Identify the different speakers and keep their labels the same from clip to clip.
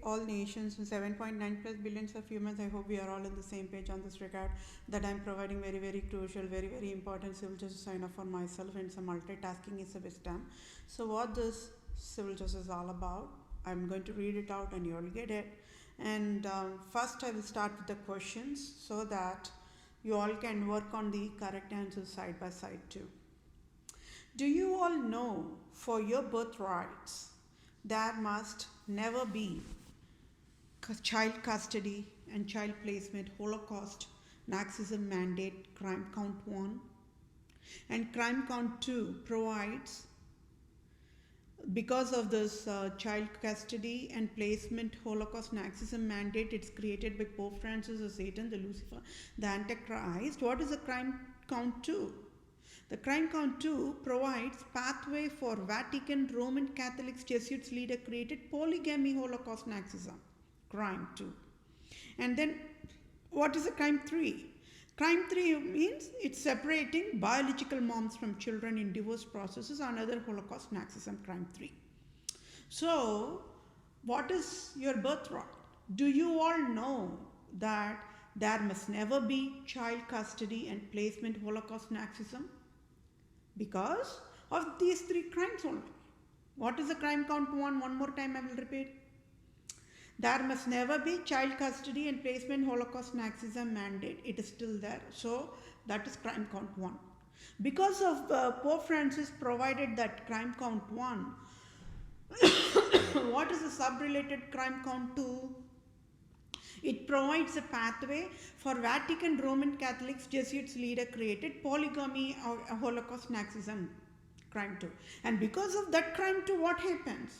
Speaker 1: all nations and 7.9 plus billions of humans. I hope we are all in the same page on this regard, that I'm providing very, very crucial, very, very important civil justice sign up for myself, and some multitasking is a wisdom. So, what this civil justice is all about, I'm going to read it out and you'll get it. And first, I will start with the questions so that you all can work on the correct answers side by side too. Do you all know for your birthrights there must never be child custody and child placement, Holocaust, Nazism mandate, crime count 1, and crime count 2 provides, because of this child custody and placement Holocaust Nazism mandate, it's created by Pope Francis or Satan, the Lucifer, the Antichrist. What is the crime count 2? The crime count 2 provides pathway for Vatican, Roman Catholics, Jesuits leader created polygamy, Holocaust Nazism. Crime 2. And then what is the crime 3? Crime 3 means it's separating biological moms from children in divorce processes, another Holocaust Nazism crime 3. So, what is your birthright? Do you all know that there must never be child custody and placement Holocaust Nazism? Because of these 3 crimes only. What is the crime count 1? One more time I will repeat. There must never be child custody and placement Holocaust Nazism mandate. It is still there. So that is crime count 1. Because of Pope Francis provided that crime count 1, what is the sub-related crime count 2? It provides a pathway for Vatican, Roman Catholics, Jesuits leader created polygamy or Holocaust Nazism crime 2. And because of that crime 2, what happens?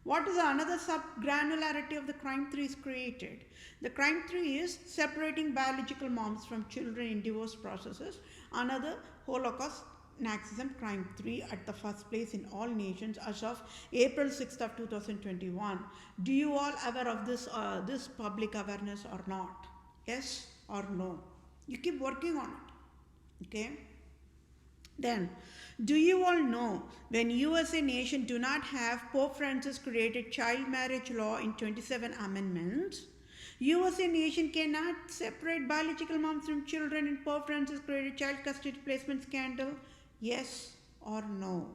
Speaker 1: What is another sub-granularity of the crime 3 is created? The crime 3 is separating biological moms from children in divorce processes. Another Holocaust Nazism crime 3 at the first place in all nations as of April 6th of 2021. Do you all aware of this public awareness or not? Yes or no? You keep working on it. Okay? Then, do you all know when USA nation do not have Pope Francis created child marriage law in 27 amendments, USA nation cannot separate biological moms from children in Pope Francis created child custody placement scandal? Yes or no?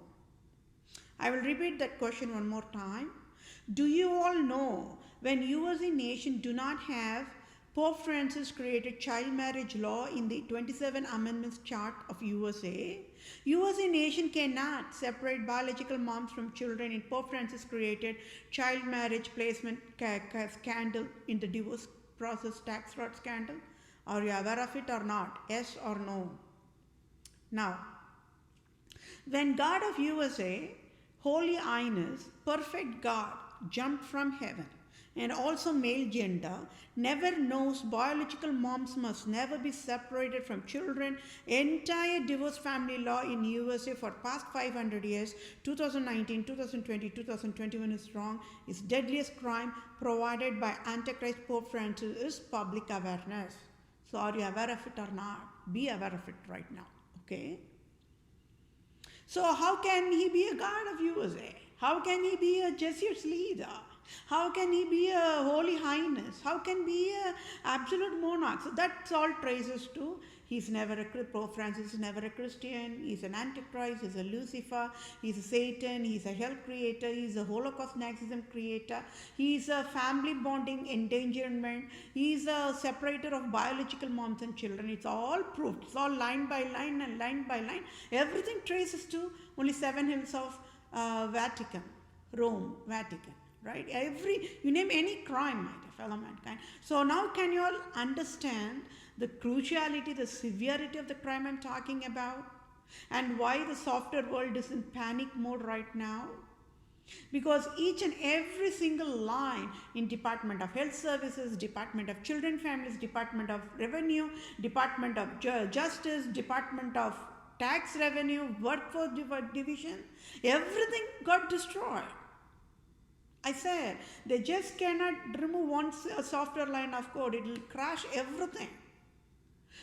Speaker 1: I will repeat that question one more time. Do you all know when USA nation do not have Pope Francis created child marriage law in the 27 amendments chart of USA, USA nation cannot separate biological moms from children in Pope Francis created child marriage placement scandal in the divorce process tax fraud scandal? Are you aware of it or not? Yes or no? Now, when God of USA, Holy Highness, perfect God, jumped from heaven, and also male gender, never knows biological moms must never be separated from children. Entire divorce family law in USA for past 500 years, 2019, 2020, 2021 is wrong, is deadliest crime provided by Antichrist Pope Francis is public awareness. So are you aware of it or not? Be aware of it right now, okay? So how can he be a God of USA? How can he be a Jesuits leader? How can he be a Holy Highness? How can he be an absolute monarch? So that's all traces to he's never a Pope Francis is never a Christian. He's an Antichrist. He's a Lucifer. He's a Satan. He's a hell creator. He's a Holocaust Nazism creator. He's a family bonding endangerment. He's a separator of biological moms and children. It's all proved. It's all line by line and line by line. Everything traces to only 7 hills of Vatican, Rome, Vatican. Right? You name any crime, my dear fellow mankind. So now can you all understand the cruciality, the severity of the crime I'm talking about? And why the software world is in panic mode right now? Because each and every single line in Department of Health Services, Department of Children Families, Department of Revenue, Department of Justice, Department of Tax Revenue, Workforce Division, everything got destroyed. I said, they just cannot remove one software line of code. It will crash everything.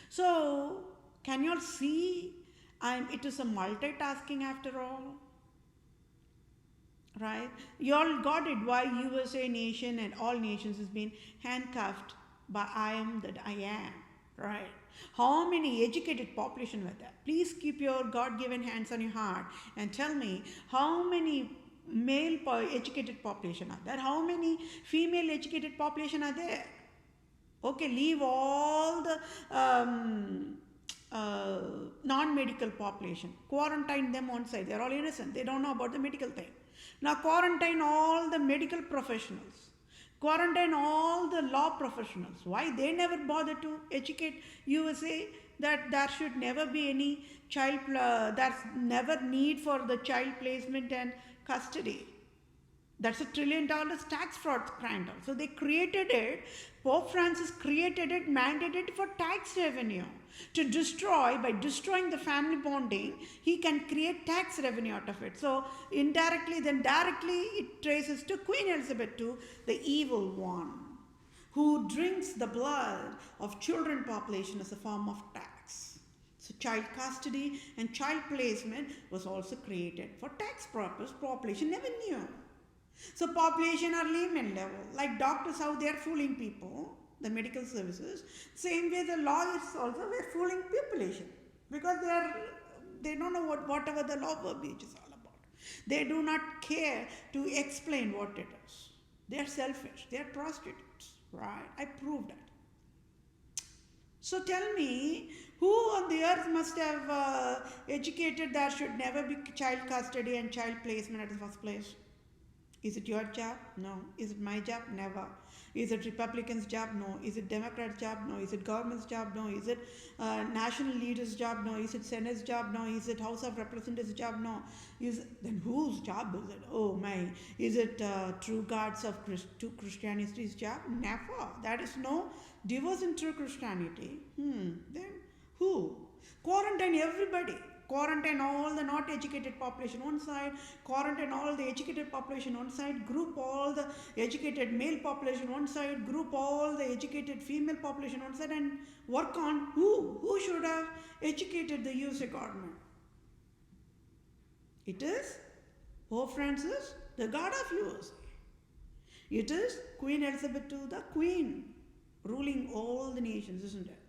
Speaker 1: So, can you all see? It is a multitasking after all. right? You all got it why USA nation and all nations has been handcuffed by I am that I am, right? How many educated population were there? Please keep your God-given hands on your heart and tell me how many educated population are there? How many female educated population are there? Okay, leave all the uh, non-medical population. Quarantine them on site. They're all innocent. They don't know about the medical thing. Now quarantine all the medical professionals. Quarantine all the law professionals. Why they never bother to educate USA that there should never be any there's never need for the child placement and custody. That's $1 trillion tax fraud scandal. So they created it, Pope Francis created it, mandated it for tax revenue. To destroy, by destroying the family bonding, he can create tax revenue out of it. So indirectly, then directly, it traces to Queen Elizabeth II, the evil one, who drinks the blood of children population as a form of tax. So child custody and child placement was also created for tax purpose. Population never knew. So population are layman level, like doctors how they are fooling people, the medical services. Same way the lawyers also were fooling population because they don't know whatever the law verbiage is all about. They do not care to explain what it is. They are selfish. They are prostitutes, right? I proved that. So tell me, who on the earth must have educated there should never be child custody and child placement at the first place? Is it your job? No. Is it my job? Never. Is it Republicans' job? No. Is it Democrats' job? No. Is it government's job? No. Is it national leaders' job? No. Is it Senate's job? No. Is it House of Representatives' job? No. Then whose job is it? Oh my. Is it true gods of Christianity's job? Never. There is no divorce in true Christianity. Then who? Quarantine everybody. Quarantine all the not educated population one side, quarantine all the educated population one side, group all the educated male population one side, group all the educated female population one side, and work on who should have educated the USA government. It is Pope Francis, the God of USA. It is Queen Elizabeth II, the Queen, ruling all the nations, isn't it?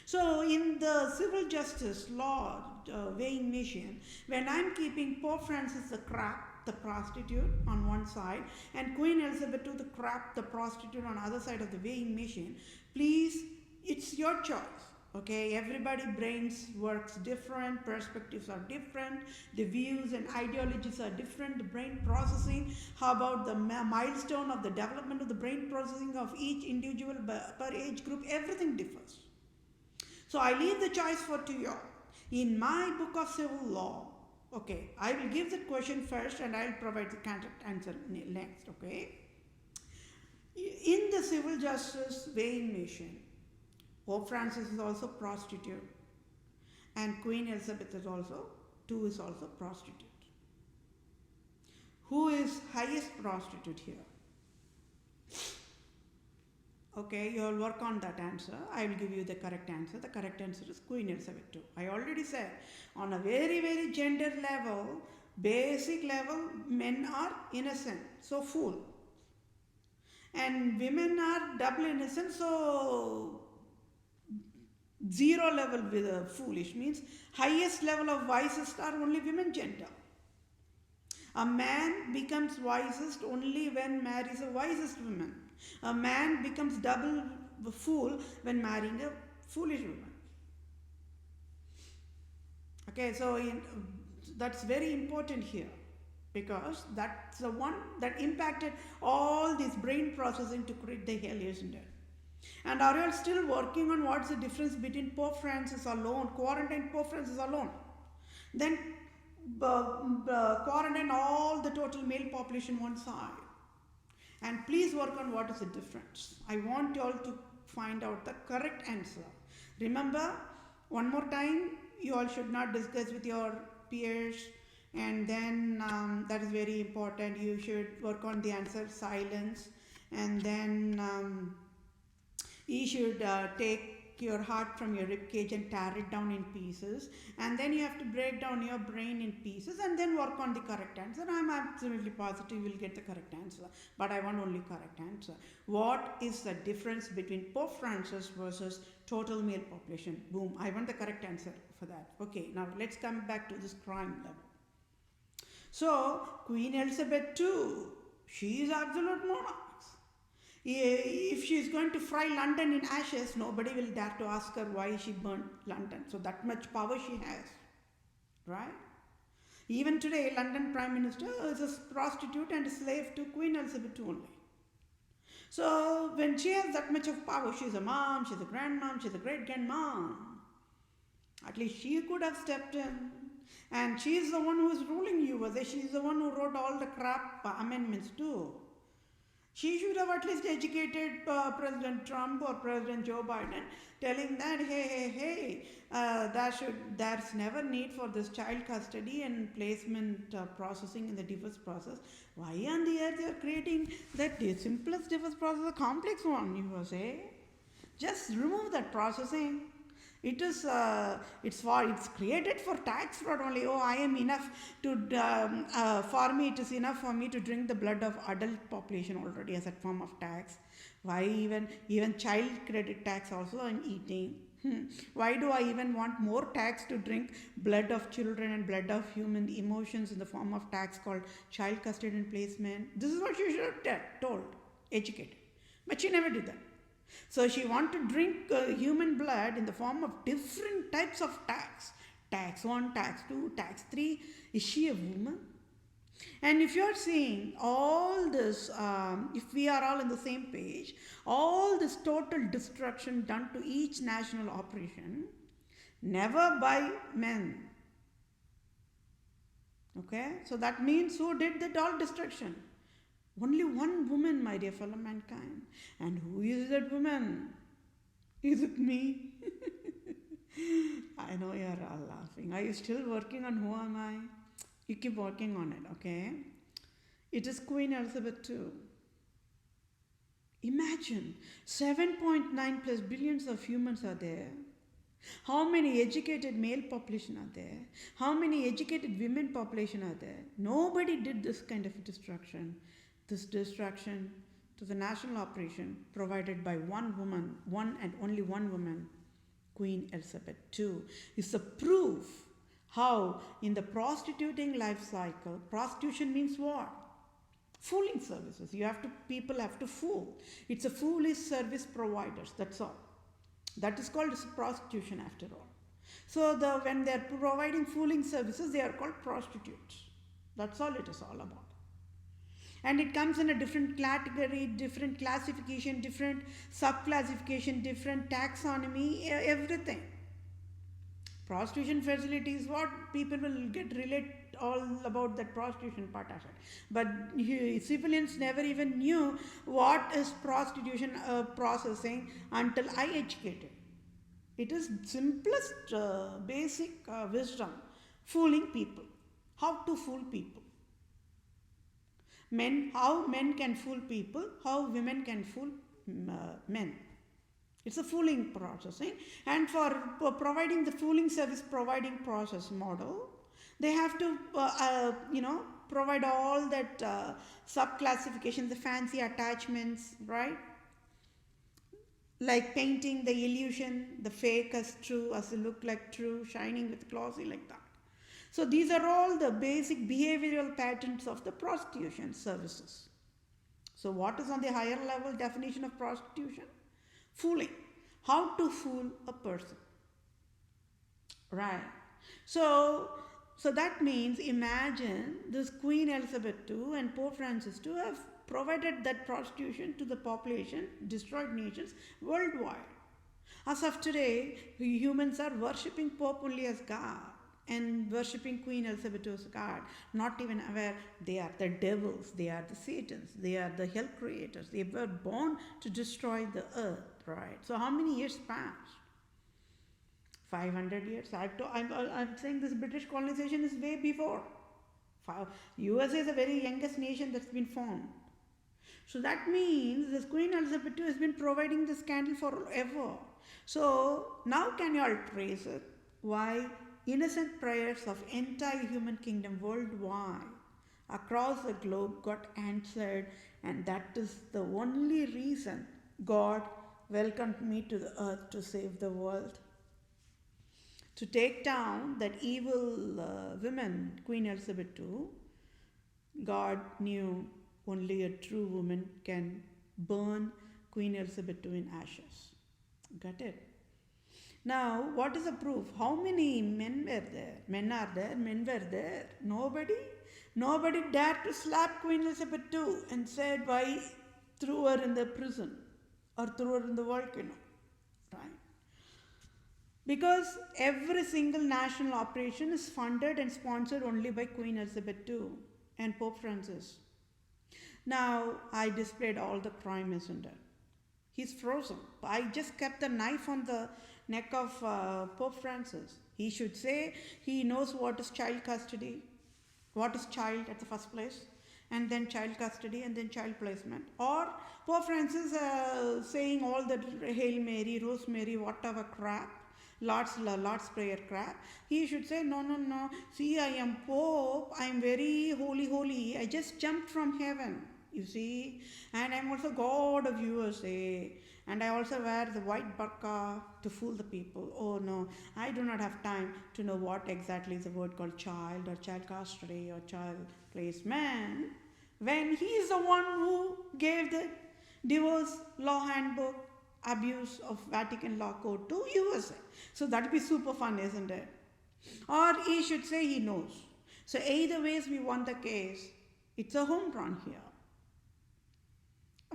Speaker 1: So in the civil justice law weighing machine, when I'm keeping Pope Francis the crap, the prostitute on one side, and Queen Elizabeth II the crap, the prostitute on the other side of the weighing machine, please, it's your choice. Okay, everybody brains works different, perspectives are different, the views and ideologies are different, the brain processing, how about the milestone of the development of the brain processing of each individual per age group, everything differs. So I leave the choice to you. In my book of civil law, okay, I will give the question first and I will provide the contact answer next, okay. In the civil justice weighing machine, Pope Francis is also prostitute and Queen Elizabeth is also prostitute. Who is highest prostitute here? Okay, you will work on that answer. I will give you the correct answer. The correct answer is Queen Elizabeth II. I already said, on a very, very gender level, basic level, men are innocent, so fool. And women are double innocent, so zero level with foolish means highest level of wisest are only women gender. A man becomes wisest only when marries a wisest woman. A man becomes double fool when marrying a foolish woman. Okay, so that's very important here because that's the one that impacted all this brain processing to create the hell, isn't it? And are you all still working on what's the difference between Pope Francis alone, quarantine Pope Francis alone? Then quarantine all the total male population one side. And please work on what is the difference. I want you all to find out the correct answer. Remember, one more time, you all should not discuss with your peers, and then that is very important. You should work on the answer silence, and then you should take your heart from your rib cage and tear it down in pieces, and then you have to break down your brain in pieces and then work on the correct answer. I'm absolutely positive you will get the correct answer, but I want only correct answer. What is the difference between Pope Francis versus total male population? Boom, I want the correct answer for that. Okay, now let's come back to this crime level. So Queen Elizabeth II, she is absolute monarch. If she is going to fry London in ashes, nobody will dare to ask her why she burnt London. So that much power she has, right? Even today, London Prime Minister is a prostitute and a slave to Queen Elizabeth II only. So when she has that much of power, she's a mom, she's a grandmom, she's a great-grandmom. At least she could have stepped in. And she is the one who is ruling USA. She is the one who wrote all the crap amendments too. She should have at least educated President Trump or President Joe Biden, telling that, hey, there's never need for this child custody and placement processing in the divorce process. Why on the earth you are creating that the simplest divorce process, a complex one, you will say? Just remove that processing. It is it's created for tax fraud only. Oh, I am enough to for me. It is enough for me to drink the blood of adult population already as a form of tax. Why even child credit tax also I'm eating. Why do I even want more tax to drink blood of children and blood of human emotions in the form of tax called child custody and placement? This is what she should have told, educated, but she never did that. So she wanted to drink human blood in the form of different types of tax. Tax 1, tax 2, tax 3. Is she a woman? And if you're seeing all this, if we are all on the same page, all this total destruction done to each national operation, never by men. Okay? So that means who did that all destruction? Only one woman, my dear fellow mankind. And who is that woman? Is it me? I know you're all laughing. Are you still working on who am I? You keep working on it, okay? It is Queen Elizabeth II. Imagine 7.9 plus billions of humans are there. How many educated male population are there? How many educated women population are there? Nobody did this kind of destruction. This destruction to the national operation provided by one woman, one and only one woman, Queen Elizabeth II, is a proof how in the prostituting life cycle, prostitution means what? Fooling services. People have to fool. It's a foolish service providers, that's all. That is called prostitution after all. So when they are providing fooling services, they are called prostitutes. That's all it is all about. And it comes in a different category, different classification, different sub-classification, different taxonomy, everything. Prostitution facility is what people will relate all about that prostitution part of it. But civilians never even knew what is prostitution processing until I educated. It is simplest basic wisdom, fooling people, how to fool people. How men can fool people, how women can fool men. It's a fooling processing, and for providing the fooling service providing process model, they have to provide all that sub-classifications, the fancy attachments, right? Like painting the illusion, the fake as true, as it look like true, shining with glossy like that. So these are all the basic behavioral patterns of the prostitution services. So what is on the higher level definition of prostitution? Fooling. How to fool a person. Right. So that means imagine this Queen Elizabeth II and Pope Francis II have provided that prostitution to the population, destroyed nations worldwide. As of today, humans are worshipping Pope only as God and worshipping Queen Elizabeth II as God, not even aware they are the devils, they are the Satans, they are the hell creators. They were born to destroy the earth, right? So how many years passed? 500 years. I'm saying this British colonization is way before. USA is the very youngest nation that's been formed. So that means this Queen Elizabeth II has been providing the scandal forever. So now can you all trace it? Why innocent prayers of entire human kingdom worldwide across the globe got answered, and that is the only reason God welcomed me to the earth to save the world. To take down that evil woman, Queen Elizabeth II, God knew only a true woman can burn Queen Elizabeth II in ashes. Got it? Now, what is the proof? How many men were there? Men are there, men were there. Nobody? Nobody dared to slap Queen Elizabeth II and said why threw her in the prison or threw her in the volcano. Right? Because every single national operation is funded and sponsored only by Queen Elizabeth II and Pope Francis. Now, I displayed all the crime, isn't it? He's frozen. I just kept the knife on the neck of Pope Francis. He should say he knows what is child custody, what is child at the first place, and then child custody, and then child placement. Or Pope Francis saying all the Hail Mary, Rosemary, whatever crap, Lord's Prayer crap. He should say, no. See, I am Pope. I am very holy. I just jumped from heaven, you see. And I am also God of USA. And I also wear the white burqa to fool the people. Oh no, I do not have time to know what exactly is the word called child or child custody or child placement, when he is the one who gave the divorce law handbook abuse of Vatican law code to USA. So that would be super fun, isn't it? Or he should say he knows. So either ways we won the case. It's a home run here.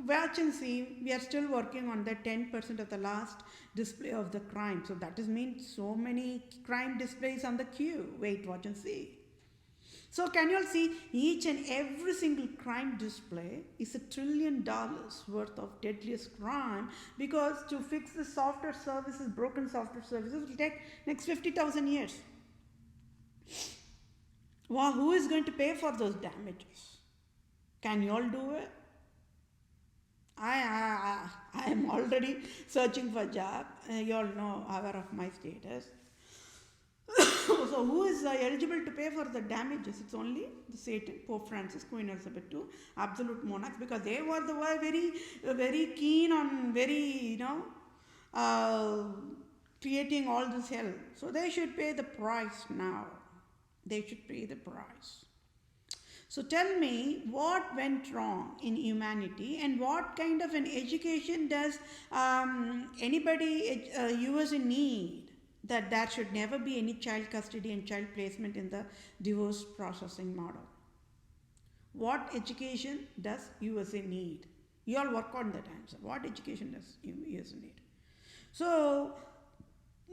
Speaker 1: Watch and see, we are still working on the 10% of the last display of the crime. So that is means so many crime displays on the queue. Wait, watch and see. So can you all see, each and every single crime display is $1 trillion worth of deadliest crime, because to fix the software services, broken software services, will take next 50,000 years. Wow, who is going to pay for those damages? Can you all do it? I am already searching for a job. You all know, aware of my status. So who is eligible to pay for the damages? It's only the Satan, Pope Francis, Queen Elizabeth II, absolute monarchs, because they were the very keen on creating all this hell. So they should pay the price now. They should pay the price. So tell me, what went wrong in humanity, and what kind of an education does anybody USA need? That there should never be any child custody and child placement in the divorce processing model. What education does USA need? You all work on that answer. What education does USA need? So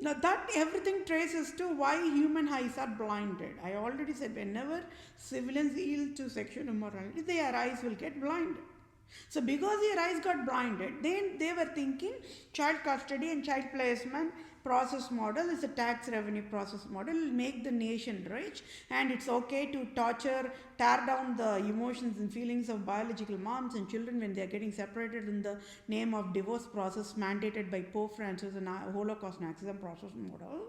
Speaker 1: now that everything traces to why human eyes are blinded. I already said, whenever civilians yield to sexual immorality, their eyes will get blinded. So because their eyes got blinded, then they were thinking child custody and child placement process model is a tax revenue process model, will make the nation rich, and it's okay to torture, tear down the emotions and feelings of biological moms and children when they are getting separated in the name of divorce process mandated by Pope Francis and Holocaust Nazism process model.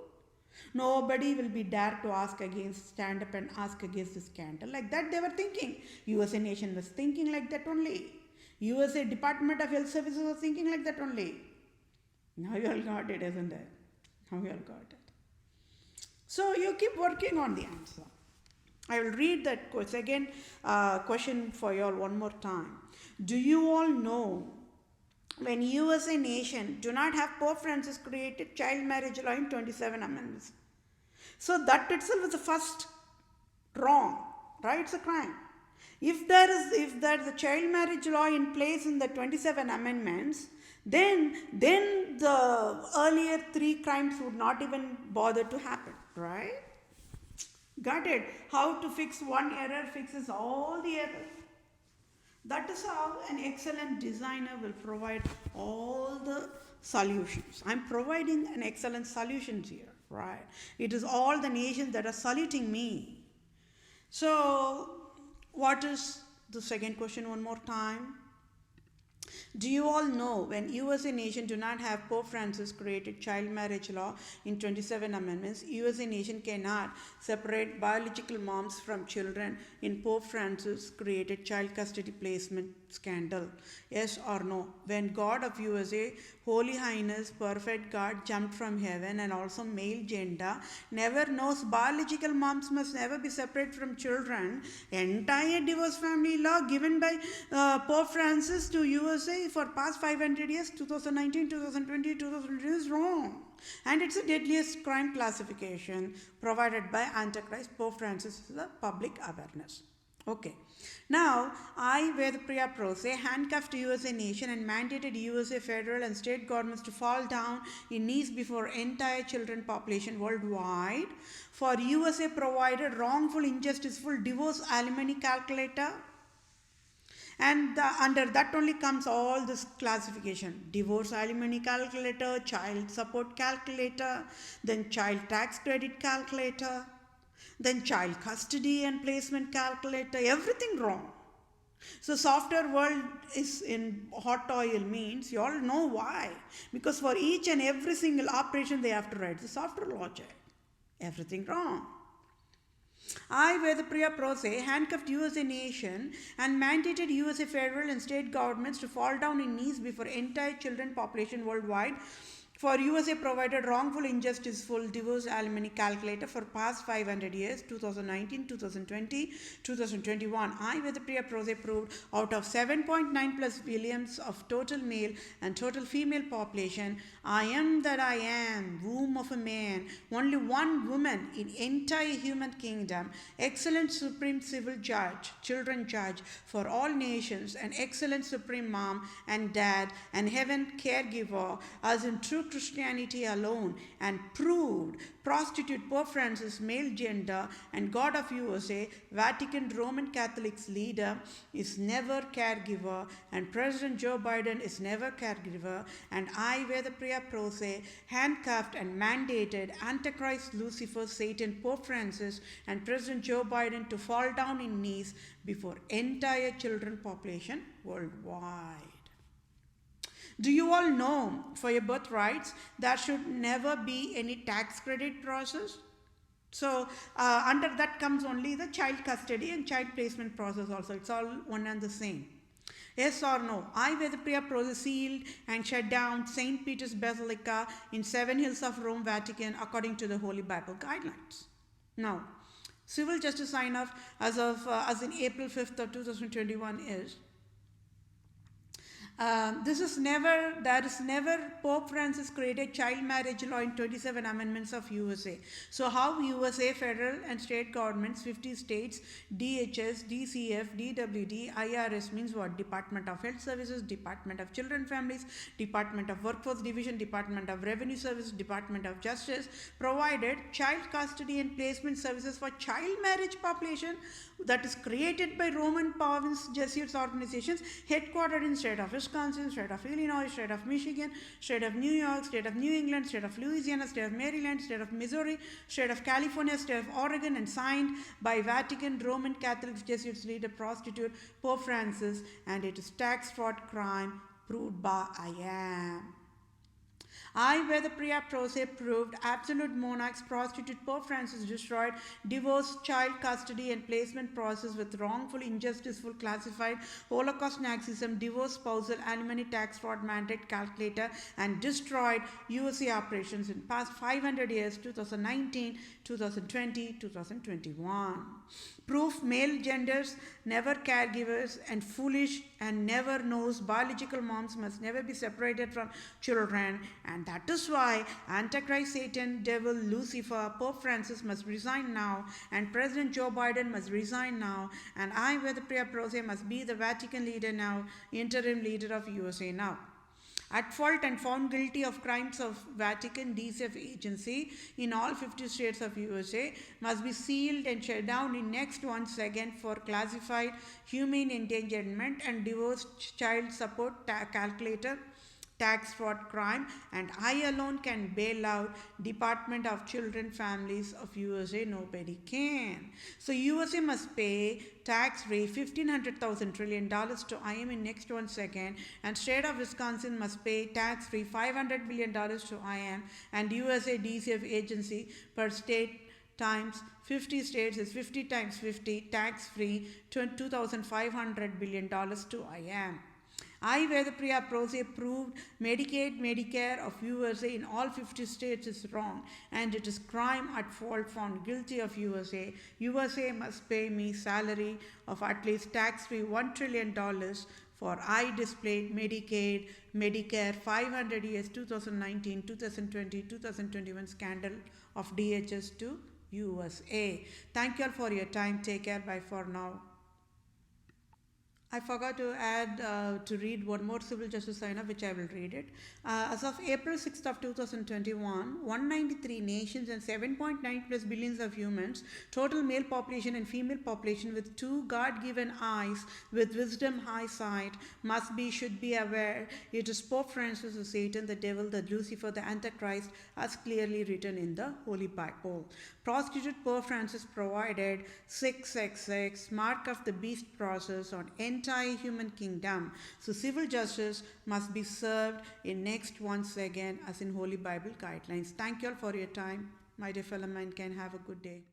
Speaker 1: Nobody will be dared to stand up and ask against this scandal. Like that they were thinking. USA nation was thinking like that only. USA Department of Health Services was thinking like that only. Now you all got it, isn't it? Now you all got it. So you keep working on the answer. I will read that second question for you all one more time. Do you all know, when USA nation do not have Pope Francis created child marriage law in 27 amendments? So that itself is the first wrong, right? It's a crime. If there is a child marriage law in place in the 27 amendments, then the earlier 3 crimes would not even bother to happen, right? Got it? How to fix one error fixes all the errors. That is how an excellent designer will provide all the solutions. I'm providing an excellent solutions here, right? It is all the nations that are saluting me. So what is the second question one more time? Do you all know when USA nation do not have Pope Francis created child marriage law in 27 amendments, USA nation cannot separate biological moms from children in Pope Francis created child custody placement scandal? Yes or no? When God of USA, Holy Highness, perfect God jumped from heaven and also male gender, never knows biological moms must never be separate from children. Entire divorce family law given by Pope Francis to USA for past 500 years, 2019, 2020, 2020 is wrong. And it's the deadliest crime classification provided by Antichrist. Pope Francis is a public awareness. Okay. Now, I, Vedapriya Prose, handcuffed USA nation and mandated USA federal and state governments to fall down in knees before entire children population worldwide for USA provided wrongful, injusticeful divorce alimony calculator. And under that only comes all this classification: divorce alimony calculator, child support calculator, then child tax credit calculator, then child custody and placement calculator, everything wrong. So software world is in hot oil means you all know why. Because for each and every single operation they have to write the software logic. Everything wrong. I, Vedapriya Prose, handcuffed USA nation and mandated USA federal and state governments to fall down in knees before entire children population worldwide for USA provided wrongful, injusticeful divorce alimony calculator for past 500 years, 2019, 2020, 2021. I, Vedapriya Prose, proved out of 7.9 plus billions of total male and total female population, I am that I am, womb of a man, only one woman in entire human kingdom, excellent supreme civil judge, children judge for all nations, an excellent supreme mom and dad, and heaven caregiver, as in true Christianity alone, and proved prostitute Pope Francis male gender and God of USA, Vatican Roman Catholics leader is never caregiver, and President Joe Biden is never caregiver, and I, Vedapriya Prose, handcuffed and mandated Antichrist Lucifer Satan Pope Francis and President Joe Biden to fall down in knees before entire children population worldwide. Do you all know for your birthrights there should never be any tax credit process? So under that comes only the child custody and child placement process also. It's all one and the same. Yes or no? I, Vedapriya Prose, sealed and shut down St. Peter's Basilica in Seven Hills of Rome, Vatican, according to the Holy Bible guidelines. Now, civil justice sign-off as in April 5th of 2021 is there is never Pope Francis created child marriage law in 27 amendments of USA. So how USA federal and state governments, 50 states, DHS, DCF, DWD, IRS means what? Department of Health Services, Department of Children Families, Department of Workforce Division, Department of Revenue Service, Department of Justice provided child custody and placement services for child marriage population that is created by Roman province Jesuits organizations headquartered in state of Wisconsin, state of Illinois, state of Michigan, state of New York, state of New England, state of Louisiana, state of Maryland, state of Missouri, state of California, state of Oregon, and signed by Vatican Roman Catholic Jesuits leader prostitute Pope Francis, and it is tax fraud crime proved by I am. I, Vedapriya Prose, proved absolute monarchs prostitute Pope Francis destroyed divorce, child custody and placement process with wrongful, injusticeful, classified, Holocaust Nazism, divorce, spousal, alimony, tax fraud, mandate calculator, and destroyed USA operations in past 500 years, 2019, 2020, 2021. Proof male genders, never caregivers, and foolish and never knows biological moms must never be separated from children, and that is why Antichrist Satan, devil, Lucifer, Pope Francis must resign now, and President Joe Biden must resign now, and I, Vedapriya Prose, must be the Vatican leader now, interim leader of USA now. At fault and found guilty of crimes of Vatican DCF agency in all 50 states of USA must be sealed and shut down in next 1 second for classified humane endangerment and divorce child support calculator tax fraud crime, and I alone can bail out Department of Children Families of USA. Nobody can. So USA must pay tax-free $1,500,000 to IM in next 1 second, and state of Wisconsin must pay tax-free $500 million to IM, and USA DCF agency per state times 50 states is 50 times 50 tax-free $2,500 billion to IM. I, Vedapriya Prose, proved Medicaid, Medicare of USA in all 50 states is wrong, and it is crime at fault found guilty of USA. USA must pay me salary of at least tax-free $1 trillion for I displayed Medicaid, Medicare 500 years 2019, 2020, 2021 scandal of DHS to USA. Thank you all for your time. Take care. Bye for now. I forgot to add to read one more civil justice sign up, which I will read it. As of April 6th of 2021, 193 nations and 7.9 plus billions of humans, total male population and female population with two God-given eyes, with wisdom high sight, should be aware it is Pope Francis, the Satan, the devil, the Lucifer, the Antichrist, as clearly written in the Holy Bible. Prosecuted Pope Francis provided 666, mark of the beast process on entire human kingdom. So civil justice must be served in next 1 second as in Holy Bible guidelines. Thank you all for your time. My dear fellow man, can have a good day.